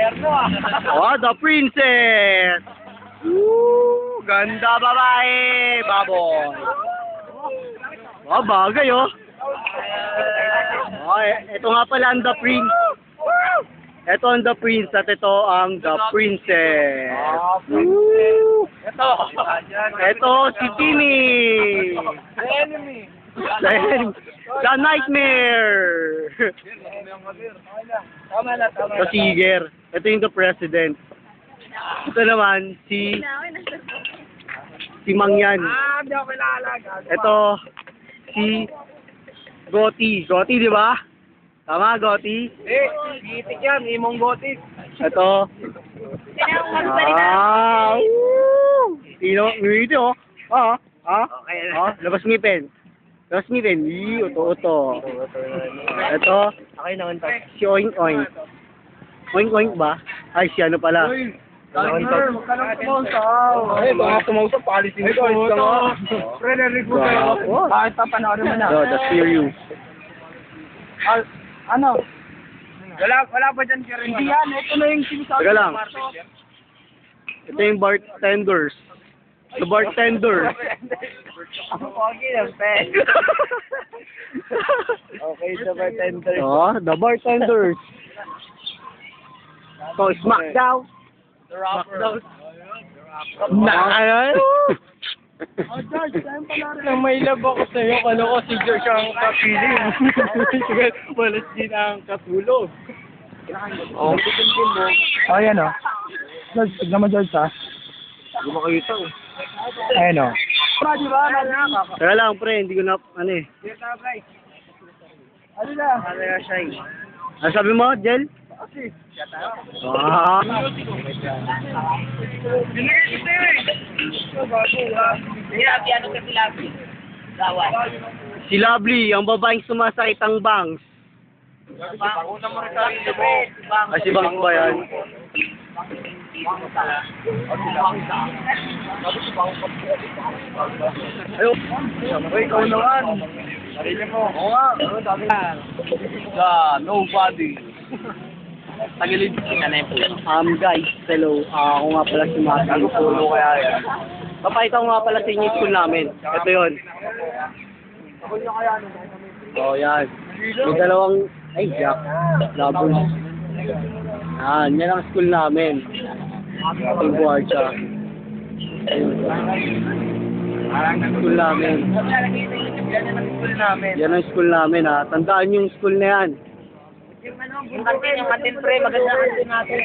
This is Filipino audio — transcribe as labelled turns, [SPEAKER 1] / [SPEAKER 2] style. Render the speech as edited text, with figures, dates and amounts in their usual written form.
[SPEAKER 1] Oh, the princess! Woo! Ganda babae! Baboy! Oh, bagay oh! Oh, ito nga pala ang the prince. Ito ang the prince at ito ang the princess. Woo! Ito si Timmy!
[SPEAKER 2] The enemy.
[SPEAKER 1] The nightmare!
[SPEAKER 2] Tama na.
[SPEAKER 1] The Siger. Ito yung the president. Ito naman si Mangyan.
[SPEAKER 2] Hindi ako kilala.
[SPEAKER 1] Ito si Goti. Goti, di ba? Tama, Goti?
[SPEAKER 2] Gitik yan. Imong gotik.
[SPEAKER 1] Ito. Woo! Sino? Ngiti oh.
[SPEAKER 2] Okay na.
[SPEAKER 1] Labas ngipin. Labas ngipin. Uto-uto. Ito.
[SPEAKER 2] Okay naman to.
[SPEAKER 1] Si Oink Oink. Oink Oink ba? Ay, si ano pala?
[SPEAKER 2] Sir, magkanang tumawsaw. Ay, baka tumawsaw, palisin ko. Pre, narinig mo kayo. Bakit pa panoorin mo na?
[SPEAKER 1] No, that's for you.
[SPEAKER 2] Ano? Wala ba dyan ka rin? Hindi yan, ito na yung sinasabi.
[SPEAKER 1] Teka lang. Ito yung bartenders. The bartender.
[SPEAKER 2] Okay lang, pe. Okay, the bartender.
[SPEAKER 1] Oh, the bartenders. So, Smackdown.
[SPEAKER 2] The rapper. George, saan pala rin? Nang may love ako sa'yo, kala ko si George ang kapiling. Walas din ang katulog. Oh, yan o. George, tignan mo George ha.
[SPEAKER 1] Hindi mo makita eh.
[SPEAKER 2] Ayan o. Di ba?
[SPEAKER 1] Teka lang, pre. Hindi ko na, ano eh.
[SPEAKER 2] Ano na? Ano na siya eh?
[SPEAKER 1] Ano sabi mo, Jel?
[SPEAKER 2] Okay.
[SPEAKER 1] Ah. Si Lovely, ang babaeng sumasakit ang bangs. Ay, si Bangs ba yan? Ayo.
[SPEAKER 2] Ikaw naman. Sarili mo. Oo nga. Nobody. Tagilid ka na yung pulo.
[SPEAKER 1] Guys, hello. Ako nga pala si Maki.
[SPEAKER 2] Ano pulo kaya yan?
[SPEAKER 1] Papakita ko nga pala sa inyo yung school namin. Ito yun. Oh, yan. May dalawang, ay, Jack. Labos. Yan ang school namin. Ating buwarcha. School namin. Yan ang school namin ha. Tandaan yung school na yan.
[SPEAKER 2] Yung kantin pre, maganda kantin natin.